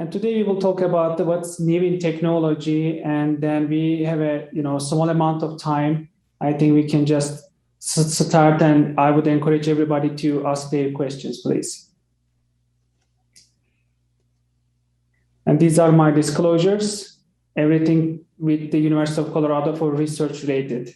And today we will talk about what's new in technology, and then we have a small amount of time. I think we can just start, and I would encourage everybody to ask their questions, please. And these are my disclosures, everything with the University of Colorado for research related.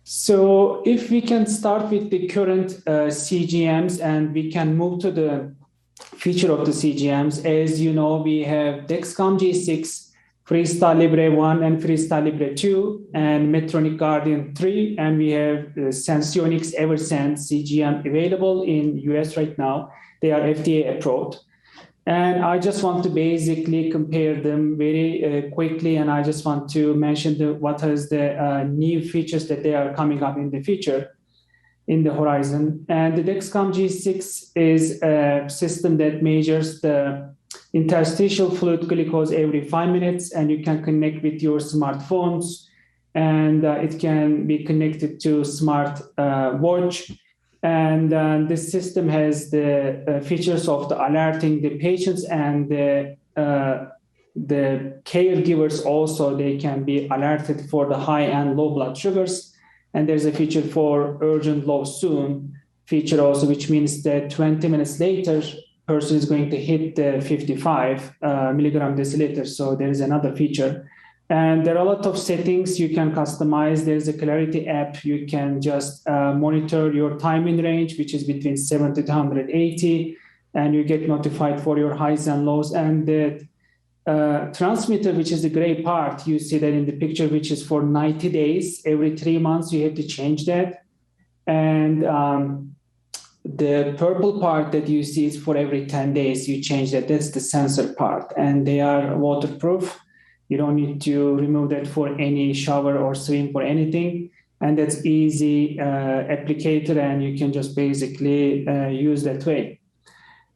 So if we can start with the current CGMs, and we can move to the feature of the CGMs. As you know, we have Dexcom G6, Freestyle Library 1 and Freestyle Library 2, and Medtronic Guardian 3, and we have Senseonics Eversense CGM available in US right now. They are FDA approved. And I just want to basically compare them very quickly, and I just want to mention what is the new features that they are coming up in the future, in the horizon. And the Dexcom G6 is a system that measures the interstitial fluid glucose every 5 minutes, and you can connect with your smartphones, and it can be connected to smart watch. And this system has the features of the alerting the patients and the caregivers also. They can be alerted for the high and low blood sugars. And there's a feature for urgent low soon feature also, which means that 20 minutes later, person is going to hit the 55 milligram deciliter. So there is another feature. And there are a lot of settings you can customize. There's a Clarity app. You can just monitor your time in range, which is between 70 to 180, and you get notified for your highs and lows. And the transmitter, which is the gray part, you see that in the picture, which is for 90 days. Every 3 months, you have to change that. And the purple part that you see is for every 10 days, you change that. That's the sensor part. And they are waterproof. You don't need to remove that for any shower or swim for anything. And that's easy applicator, and you can just basically use that way.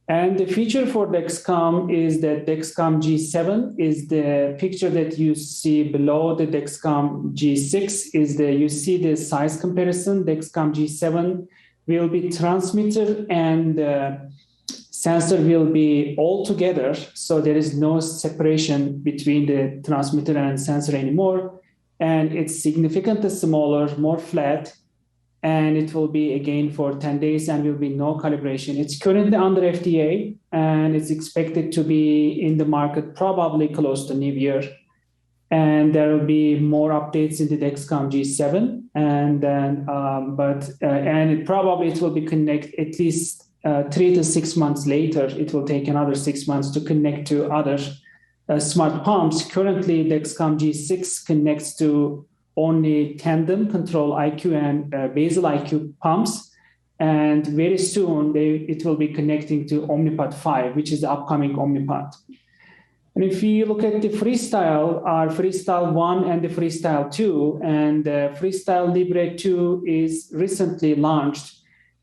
And the feature for Dexcom is that Dexcom G7 is the picture that you see below the Dexcom G6 you see the size comparison. Dexcom G7 will be transmitter and sensor will be all together, so there is no separation between the transmitter and sensor anymore, and it's significantly smaller, more flat, and it will be again for 10 days and will be no calibration. It's currently under FDA, and it's expected to be in the market probably close to New Year, and there will be more updates in the Dexcom G7, and then it will be connected at least 3 to 6 months later. It will take another 6 months to connect to other smart pumps. Currently, Dexcom G6 connects to only Tandem Control IQ and Basal IQ pumps. And very soon, it will be connecting to Omnipod 5, which is the upcoming Omnipod. And if you look at the Freestyle, our Freestyle 1 and the Freestyle 2, and Freestyle Libre 2 is recently launched.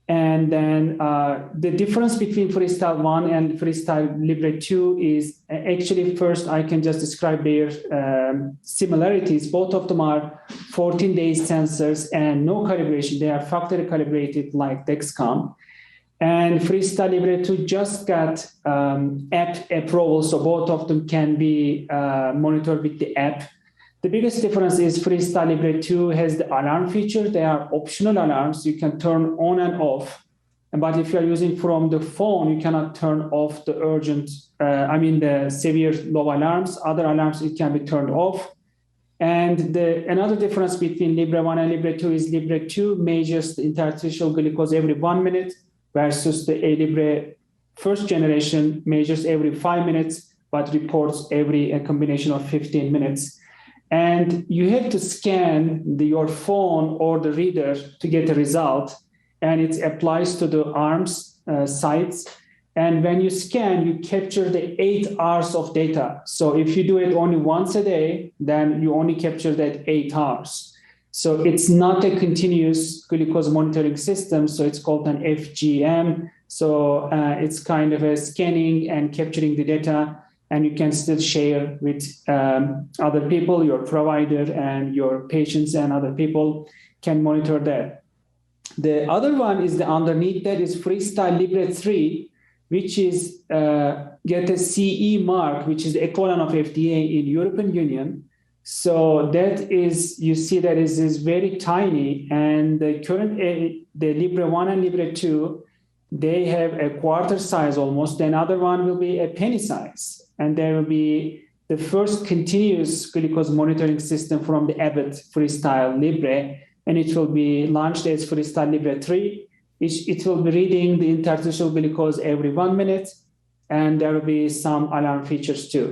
And then the difference between Freestyle 1 and Freestyle Libre 2 is actually, first, I can just describe their similarities. Both of them are 14 days sensors and no calibration. They are factory calibrated like Dexcom. And Freestyle Libre 2 just got app approval, so both of them can be monitored with the app. The biggest difference is Freestyle Libre 2 has the alarm feature. They are optional alarms. You can turn on and off. But if you're using from the phone, you cannot turn off the the severe low alarms. Other alarms, it can be turned off. And another difference between Libre 1 and Libre 2 is Libre 2 measures the interstitial glucose every 1 minute, versus the Libre first generation measures every 5 minutes, but reports a combination of 15 minutes. And you have to scan your phone or the reader to get a result, and it applies to the arms sites. And when you scan, you capture the 8 hours of data. So if you do it only once a day, then you only capture that 8 hours. So it's not a continuous glucose monitoring system. So it's called an FGM. So it's kind of a scanning and capturing the data, and you can still share with other people, your provider and your patients and other people can monitor that. The other one is underneath that is Freestyle Libre 3. which is get a CE mark, which is the equivalent of FDA in European Union. So that is, you see that is very tiny, and the current, the Libre 1 and Libre 2, they have a quarter size almost. Another one will be a penny size, and there will be the first continuous glucose monitoring system from the Abbott Freestyle Libre, and it will be launched as Freestyle Libre 3. It will be reading the interstitial glucose every 1 minute, and there will be some alarm features too.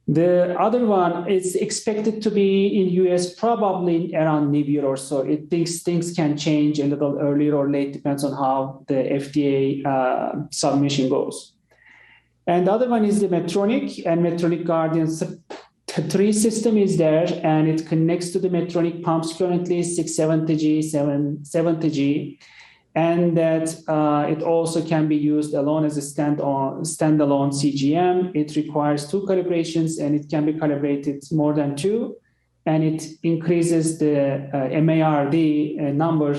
The other one is expected to be in US probably around New Year or so. It thinks things can change a little earlier or late, depends on how the FDA submission goes. And the other one is the Medtronic, and Medtronic Guardian 3 system is there, and it connects to the Medtronic pumps currently 670G, 770G, and that it also can be used alone as a standalone CGM. It requires 2 calibrations, and it can be calibrated more than 2, and it increases the MARD number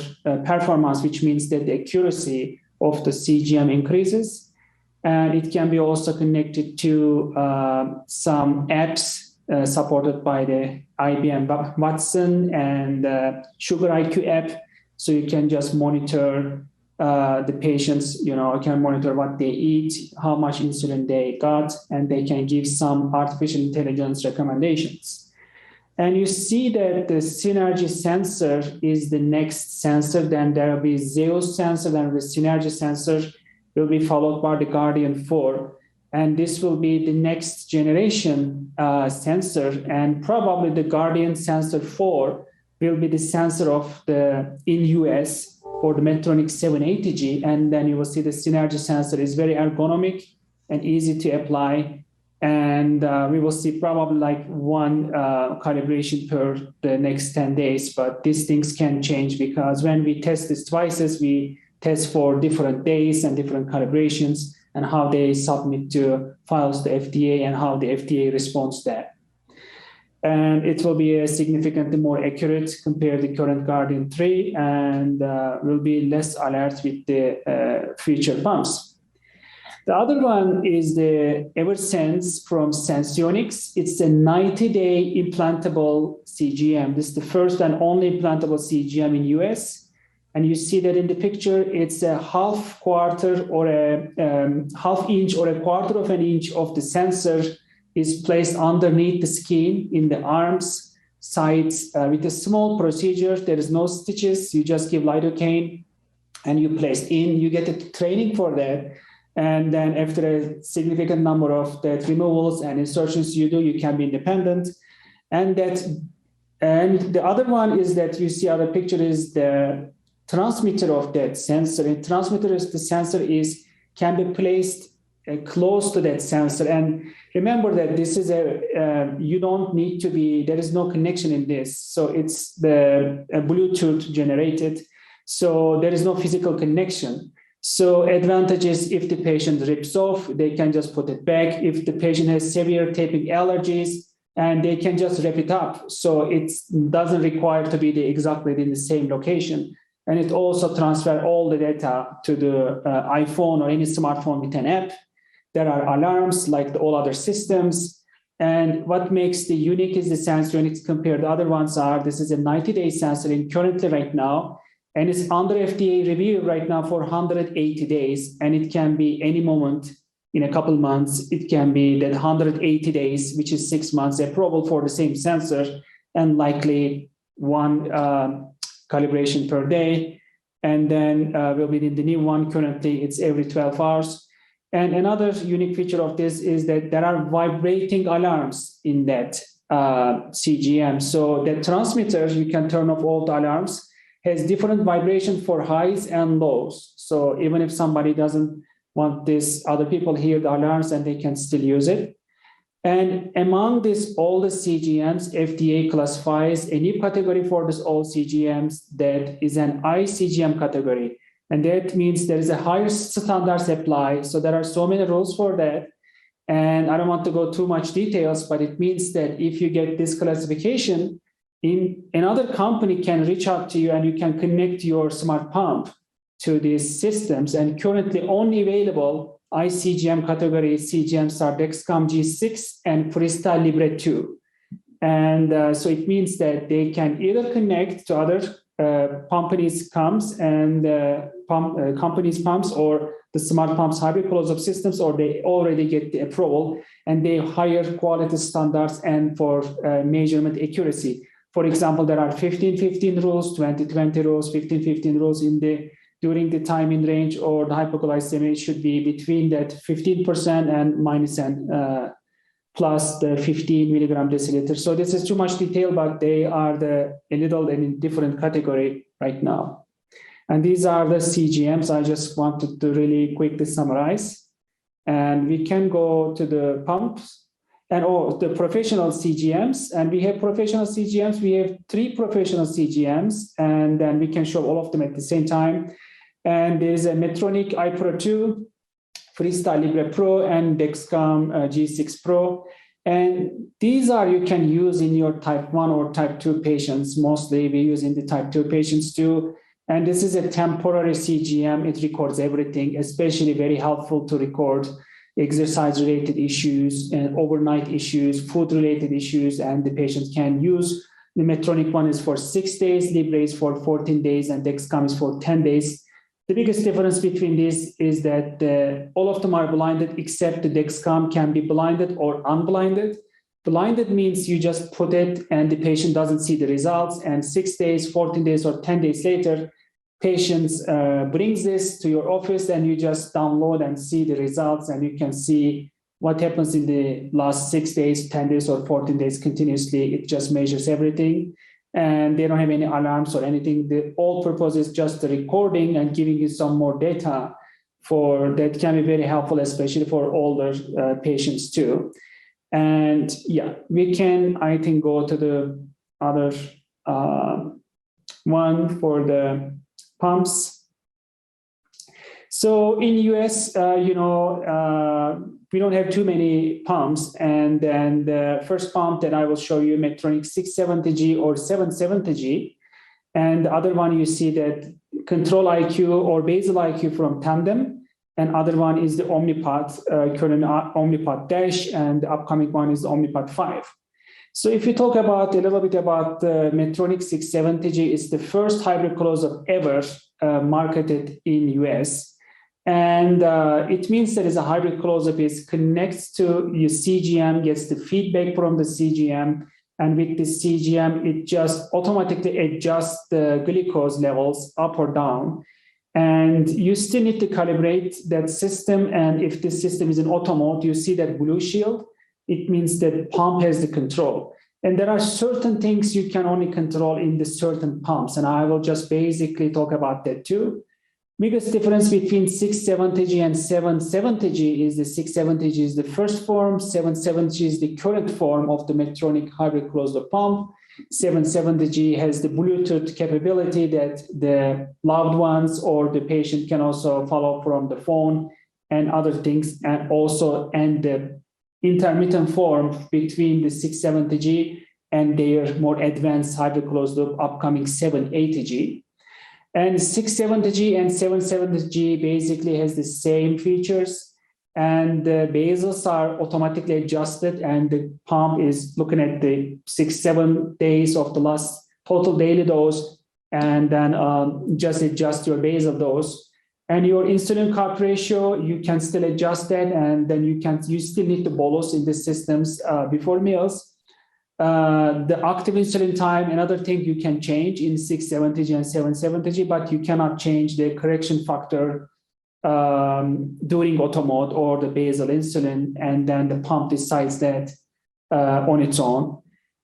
performance, which means that the accuracy of the CGM increases. And it can be also connected to some apps supported by the IBM Watson and Sugar IQ app. So you can just monitor the patients, can monitor what they eat, how much insulin they got, and they can give some artificial intelligence recommendations. And you see that the Synergy sensor is the next sensor. Then there will be Zeus sensor, then the Synergy sensor will be followed by the Guardian 4. And this will be the next generation sensor. And probably the Guardian Sensor 4 will be the sensor of in US for the Medtronic 780G. And then you will see the Synergy sensor is very ergonomic and easy to apply. And we will see probably like 1 calibration per the next 10 days. But these things can change, because when we test these devices, we test for different days and different calibrations and how they submit to files to FDA and how the FDA responds to that. And it will be significantly more accurate compared to the current Guardian 3, and will be less alert with the future pumps. The other one is the Eversense from Senseonics. It's a 90-day implantable CGM. This is the first and only implantable CGM in US. And you see that in the picture, it's a half quarter or a half inch or a quarter of an inch of the sensor is placed underneath the skin in the arms, sides, with a small procedure. There is no stitches. You just give lidocaine and you place in. You get a training for that. And then after a significant number of that removals and insertions you do, you can be independent. And the other one is that you see other picture is the transmitter of that sensor. And transmitter is the sensor can be placed close to that sensor. And remember that this is you don't need to be, there is no connection in this. So it's the Bluetooth generated. So there is no physical connection. So advantage is if the patient rips off, they can just put it back. If the patient has severe taping allergies, and they can just wrap it up. So it doesn't require to be exactly in the same location. And it also transfers all the data to the iPhone or any smartphone with an app. There are alarms like all other systems. And what makes the unique is the sensor when it's compared to other ones this is a 90-day sensor currently right now. And it's under FDA review right now for 180 days. And it can be any moment in a couple months. It can be that 180 days, which is 6 months, approval for the same sensor, and likely 1 calibration per day. And then we'll be in the new one. Currently, it's every 12 hours. And another unique feature of this is that there are vibrating alarms in that CGM. So the transmitter, you can turn off all the alarms, has different vibration for highs and lows. So even if somebody doesn't want this, other people hear the alarms and they can still use it. And among all the CGMs, FDA classifies a new category for all CGMs that is an Icgm category. And that means there is a higher standards apply. So there are so many rules for that. And I don't want to go too much details, but it means that if you get this classification, another company can reach out to you and you can connect your smart pump to these systems, and currently only available Icgm category CGMs are Dexcom G6 and Freestyle Library 2. And so it means that they can either connect to other companies' pumps and companies' pumps or the smart pumps hybrid closed-loop systems, or they already get the approval and they higher quality standards and for measurement accuracy. For example, there are 15-15 rules, 20-20 rules, 15-15 rules during the time in range, or the hypoglycemia should be between that 15% and minus and plus the 15 milligram deciliter. So this is too much detail, but they are a little in different category right now. And these are the CGMs. I just wanted to really quickly summarize. And we can go to the pumps and the professional CGMs. And we have professional CGMs. We have 3 professional CGMs, and then we can show all of them at the same time. And there is a Medtronic iPro 2, Freestyle Library Pro, and Dexcom G6 Pro. And these you can use in your type 1 or type 2 patients. Mostly we use in the type 2 patients too. And this is a temporary CGM. It records everything, especially very helpful to record exercise-related issues and overnight issues, food-related issues, and the patient can use. The Medtronic one is for 6 days, Libre is for 14 days, and Dexcom is for 10 days. The biggest difference between these is that all of them are blinded, except the Dexcom can be blinded or unblinded. Blinded means you just put it and the patient doesn't see the results, and 6 days, 14 days, or 10 days later, patients brings this to your office and you just download and see the results, and you can see what happens in the last 6 days, 10 days, or 14 days continuously. It just measures everything. And they don't have any alarms or anything. The whole purpose is just the recording and giving you some more data that can be very helpful, especially for older patients too. And yeah, we can, I think, go to the other one for the pumps. So in US, we don't have too many pumps. And then the first pump that I will show you, Medtronic 670G or 770G. And the other one, you see that Control IQ or Basal IQ from Tandem. And other one is the Omnipod, current Omnipod Dash, and the upcoming one is the Omnipod 5. So if you talk a little bit about the Medtronic 670G, it's the first hybrid close-up ever marketed in US. And it means that as a hybrid close-up, it connects to your CGM, gets the feedback from the CGM, and with the CGM, it just automatically adjusts the glucose levels up or down. And you still need to calibrate that system. And if the system is in auto mode, you see that blue shield. It means that pump has the control. And there are certain things you can only control in the certain pumps. And I will just basically talk about that too. Biggest difference between 670G and 770G is the 670G is the first form, 770G is the current form of the Medtronic hybrid closed-loop pump. 770G has the Bluetooth capability that the loved ones or the patient can also follow from the phone and other things, and the intermittent form between the 670G and their more advanced hybrid closed-loop upcoming 780G. And 670G and 770G basically has the same features, and the basals are automatically adjusted, and the pump is looking at the 6-7 days of the last total daily dose, and then just adjust your basal dose. And your insulin carb ratio, you can still adjust that, and then you still need to bolus in the systems before meals. The active insulin time, another thing you can change in 670G and 770G, but you cannot change the correction factor during auto mode or the basal insulin, and then the pump decides that on its own.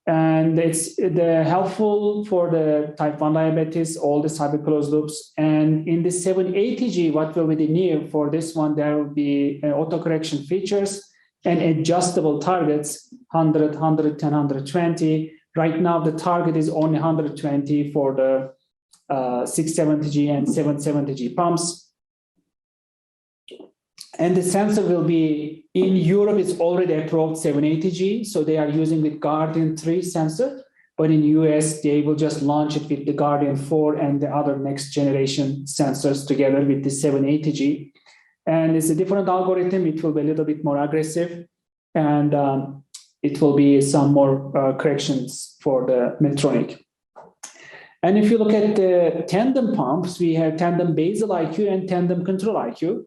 And it's helpful for the type 1 diabetes, all the hybrid closed loops. And in the 780G, what will be the new for this one, there will be auto correction features and adjustable targets, 100, 110, 120. Right now, the target is only 120 for the 670G and 770G pumps. And the sensor will be, in Europe, it's already approved 780G, so they are using the Guardian 3 sensor, but in US, they will just launch it with the Guardian 4 and the other next generation sensors together with the 780G. And it's a different algorithm. It will be a little bit more aggressive, and it will be some more corrections for the Medtronic. And if you look at the Tandem pumps, we have Tandem Basal IQ and Tandem Control IQ.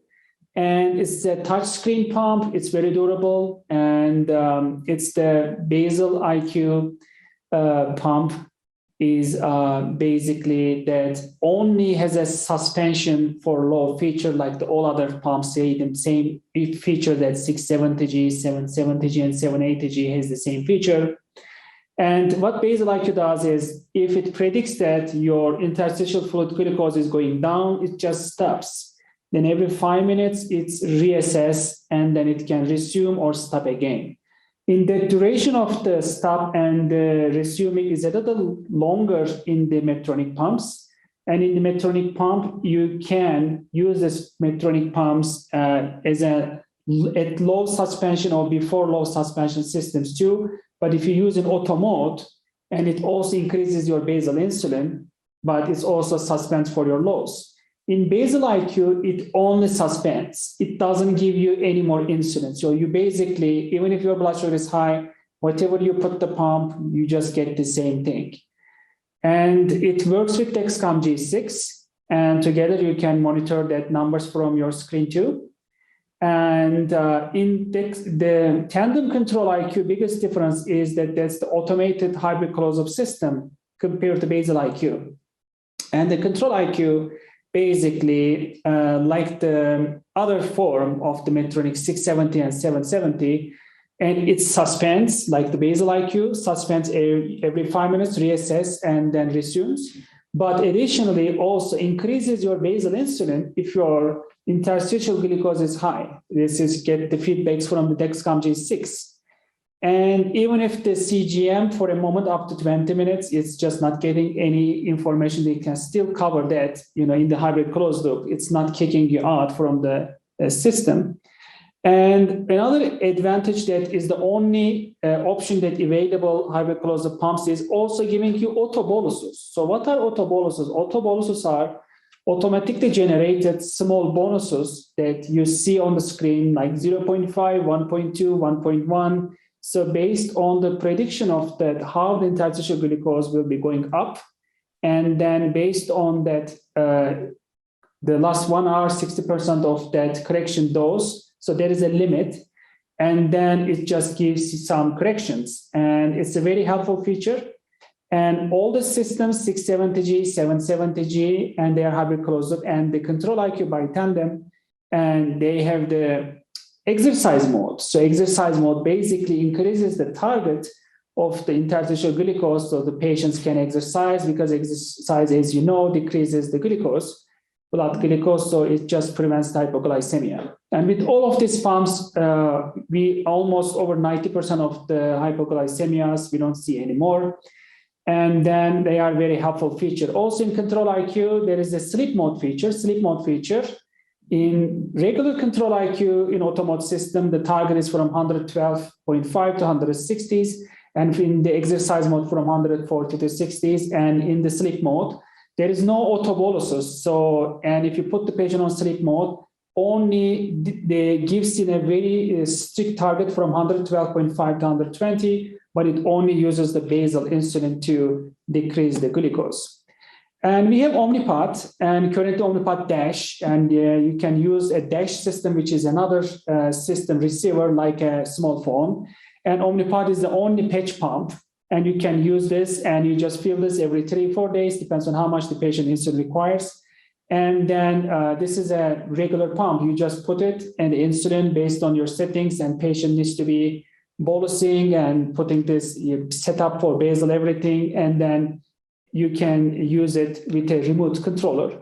And it's a touchscreen pump. It's very durable. And it's the Basal IQ pump is basically that only has a suspension for low feature, like the all other pumps say the same feature that 670G, 770G, and 780G has the same feature. And what Basal IQ does is, if it predicts that your interstitial fluid glucose is going down, it just stops. Then every 5 minutes, it's reassess, and then it can resume or stop again. In the duration of the stop and the resuming is a little longer in the Medtronic pumps. And in the Medtronic pump, you can use this Medtronic pumps as at low suspension or before low suspension systems too. But if you use an auto mode, and it also increases your basal insulin, but it's also suspends for your lows. In Basal IQ, it only suspends. It doesn't give you any more insulin. So you basically, even if your blood sugar is high, whatever you put the pump, you just get the same thing. And it works with Dexcom G6, and together you can monitor that numbers from your screen too. And in the Tandem Control IQ, biggest difference is that that's the automated hybrid closed-loop system compared to Basal IQ. And the Control IQ, basically, like the other form of the Medtronic 670 and 770, and it suspends, like the Basal IQ, suspends every 5 minutes, reassess, and then resumes. But additionally, also increases your basal insulin if your interstitial glucose is high. This is get the feedbacks from the Dexcom G6. And even if the CGM for a moment up to 20 minutes, it's just not getting any information, they can still cover that, in the hybrid closed loop. It's not kicking you out from the system. And another advantage that is the only option that available hybrid closed loop pumps is also giving you auto boluses. So what are auto boluses? Auto boluses are automatically generated small bonuses that you see on the screen, like 0.5, 1.2, 1.1. So based on the prediction of that, how the interstitial glucose will be going up, and then based on that, the last 1 hour, 60% of that correction dose. So there is a limit, and then it just gives some corrections, and it's a very helpful feature. And all the systems, 670G, 770G, and they are hybrid closed loop, and the Control IQ by Tandem, and they have the exercise mode. So exercise mode basically increases the target of the interstitial glucose, so the patients can exercise, because exercise, as you know, decreases the blood glucose, so it just prevents hypoglycemia. And with all of these pumps, we almost over 90% of the hypoglycemias we don't see anymore. And then they are very helpful feature. Also in Control IQ, there is a sleep mode feature. In regular Control IQ, in auto mode system, the target is from 112.5 to 160s, and in the exercise mode from 140 to 60s, and in the sleep mode, there is no auto boluses. So, and if you put the patient on sleep mode, only they gives in a very strict target from 112.5 to 120, but it only uses the basal insulin to decrease the glucose. And we have Omnipod, and currently Omnipod Dash, and you can use a Dash system, which is another system receiver like a small phone. And Omnipod is the only patch pump, and you can use this, and you just fill this every 3-4 days, depends on how much the patient insulin requires. And then this is a regular pump. You just put it and the insulin based on your settings, and patient needs to be bolusing and putting this set up for basal everything, and then you can use it with a remote controller.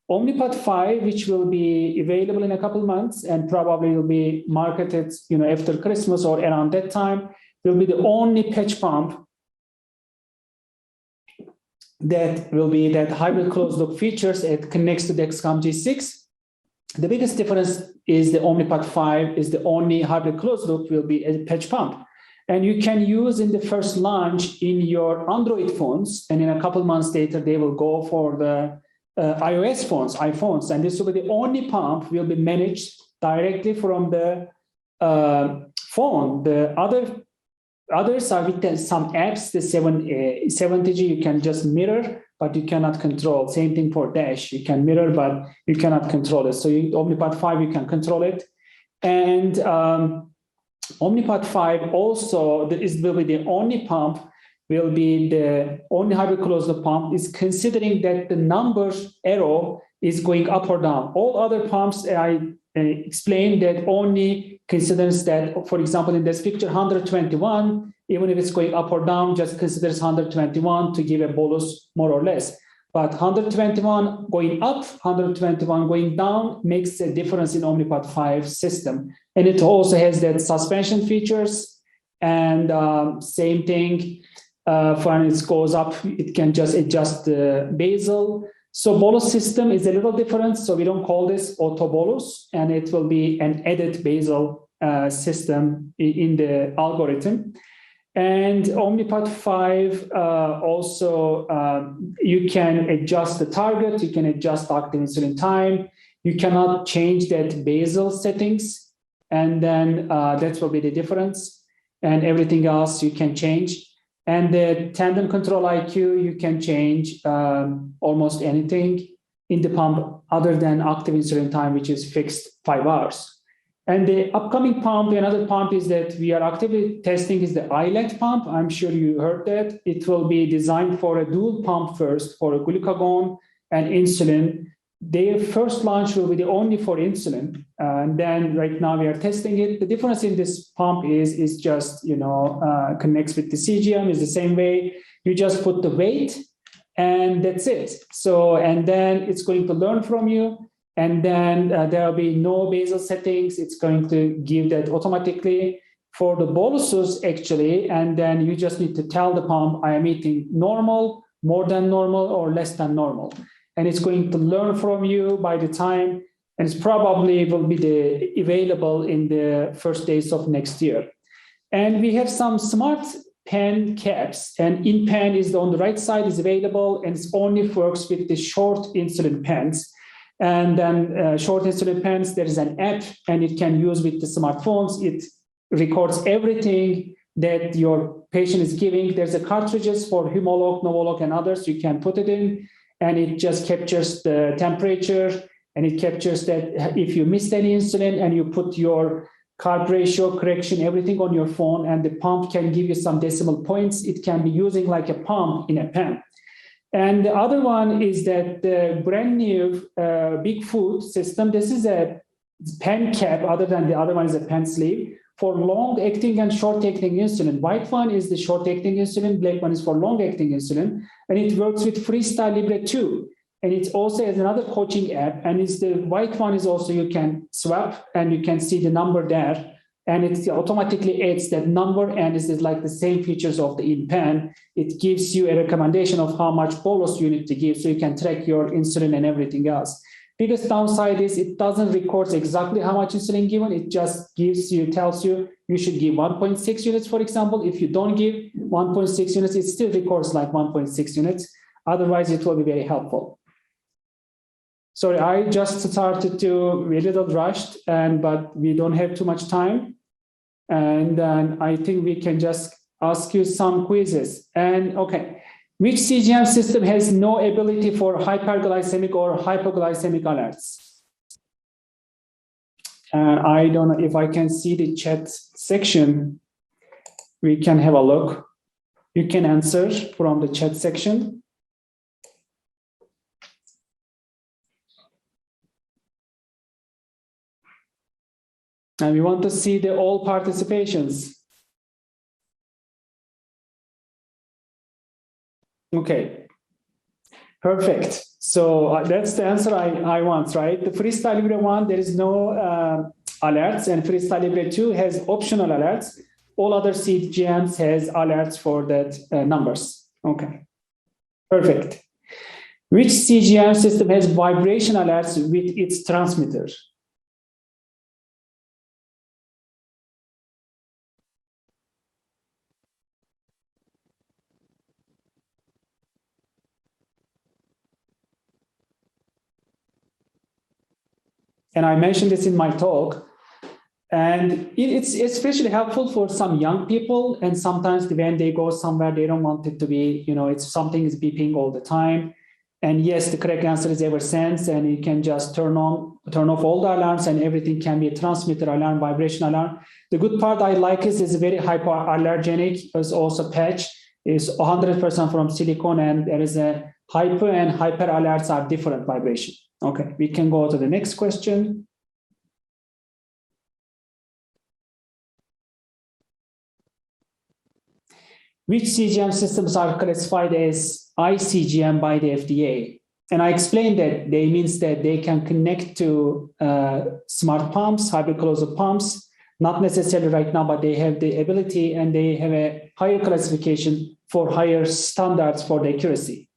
Omnipod 5, which will be available in a couple months and probably will be marketed, after Christmas or around that time, will be the only patch pump that will be that hybrid closed loop features. It connects to Dexcom G6. The biggest difference is the Omnipod 5 is the only hybrid closed loop will be a patch pump. And you can use in the first launch in your Android phones, and in a couple months later, they will go for the iOS phones, iPhones. And this will be the only pump will be managed directly from the phone. The others are with some apps. The 70G you can just mirror, but you cannot control. Same thing for Dash. You can mirror, but you cannot control it. So Omnipod 5, you can control it. And Omnipod 5 also will be the only pump, will be the only hybrid closed loop pump is considering that the number arrow is going up or down. All other pumps, I explained that only considers that, for example, in this picture, 121, even if it's going up or down, just considers 121 to give a bolus more or less. But 121 going up, 121 going down makes a difference in Omnipod 5 system. And it also has that suspension features. And same thing, when it goes up, it can just adjust the basal. So bolus system is a little different. So we don't call this auto bolus, and it will be an added basal system in the algorithm. And Omnipod 5 also, you can adjust the target, you can adjust active insulin time, you cannot change that basal settings, and then that will be the difference. And everything else you can change. And the tandem control IQ, you can change almost anything in the pump other than active insulin time, which is fixed 5 hours. And the upcoming pump, another pump is that we are actively testing is the iLet pump. I'm sure you heard that. It will be designed for a dual pump first for a glucagon and insulin. Their first launch will be the only for insulin. And then right now we are testing it. The difference in this pump is just, connects with the CGM is the same way. You just put the weight and that's it. So, and then it's going to learn from you. And then there will be no basal settings. It's going to give that automatically for the boluses, actually. And then you just need to tell the pump, I am eating normal, more than normal, or less than normal. And it's going to learn from you by the time, and it's probably will be available in the first days of next year. And we have some smart pen caps, and in pen is on the right side is available, and it only works with the short insulin pens. And then short insulin pens, there is an app, and it can use with the smartphones. It records everything that your patient is giving. There's a cartridges for Humolog, Novolog, and others. You can put it in, and it just captures the temperature, and it captures that if you missed any insulin and you put your carb ratio correction, everything on your phone, and the pump can give you some decimal points. It can be using like a pump in a pen. And the other one is that the brand new Big Food system. This is a pen cap, other than the other one is a pen sleeve for long-acting and short-acting insulin. White one is the short-acting insulin, black one is for long-acting insulin, and it works with Freestyle Library 2. And it also has another coaching app, and it's the white one is also you can swap and you can see the number there. And it automatically adds that number, and it's like the same features of the InPen. It gives you a recommendation of how much bolus you need to give, so you can track your insulin and everything else. Biggest downside is it doesn't record exactly how much insulin given. It just tells you you should give 1.6 units, for example. If you don't give 1.6 units, it still records like 1.6 units. Otherwise, it will be very helpful. Sorry, I just started to be a little rushed, but we don't have too much time. And then I think we can just ask you some quizzes. And okay, which CGM system has no ability for hyperglycemic or hypoglycemic alerts? I don't know if I can see the chat section. We can have a look. You can answer from the chat section. And we want to see the all participations. Okay, perfect. So that's the answer I want, right? The Freestyle Library 1, there is no alerts, and Freestyle Library 2 has optional alerts. All other CGMs has alerts for that numbers. Okay, perfect. Which CGM system has vibration alerts with its transmitter? And I mentioned this in my talk. And it's especially helpful for some young people. And sometimes when they go somewhere, they don't want it to be, it's something is beeping all the time. And yes, the correct answer is Eversense, and you can just turn off all the alarms, and everything can be a transmitter alarm, vibration alarm. The good part I like is it's very hypoallergenic. It's also patch. It's 100% from silicone, and there is a hypo and hyper alerts are different vibration. Okay, we can go to the next question. Which CGM systems are classified as Icgm by the FDA? And I explained that they means that they can connect to smart pumps, hyperclosed pumps, not necessarily right now, but they have the ability, and they have a higher classification for higher standards for the accuracy.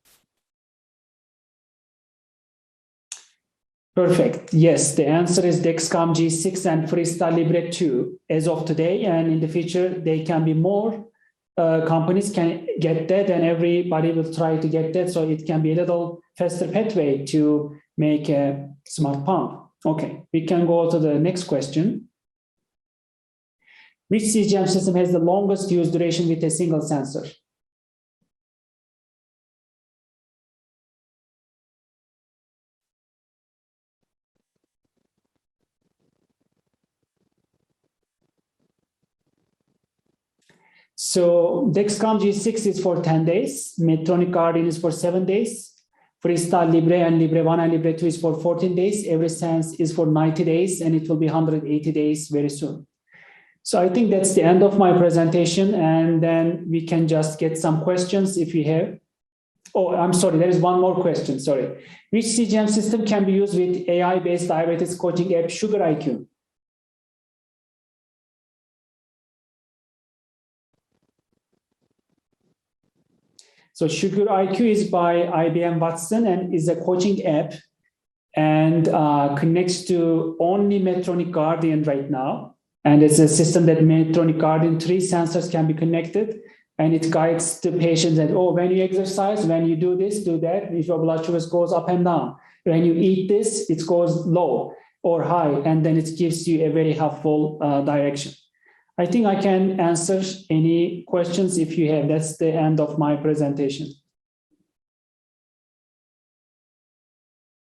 Perfect. Yes, the answer is Dexcom G6 and Freestyle Library 2 as of today, and in the future, they can be more. Companies can get that, and everybody will try to get that, so it can be a little faster pathway to make a smart pump. Okay, we can go to the next question. Which CGM system has the longest use duration with a single sensor? So Dexcom G6 is for 10 days. Medtronic Guardian is for 7 days. Freestyle Libre and Libre 1 and Libre 2 is for 14 days. Eversense is for 90 days, and it will be 180 days very soon. So I think that's the end of my presentation, and then we can just get some questions if we have. Oh, I'm sorry, there is one more question, sorry. Which CGM system can be used with AI-based diabetes coaching app Sugar IQ? So Sugar IQ is by IBM Watson and is a coaching app, and connects to only Medtronic Guardian right now. And it's a system that Medtronic Guardian 3 sensors can be connected, and it guides the patient that, when you exercise, when you do this, do that, if your blood sugar goes up and down. When you eat this, it goes low or high, and then it gives you a very helpful direction. I think I can answer any questions if you have. That's the end of my presentation.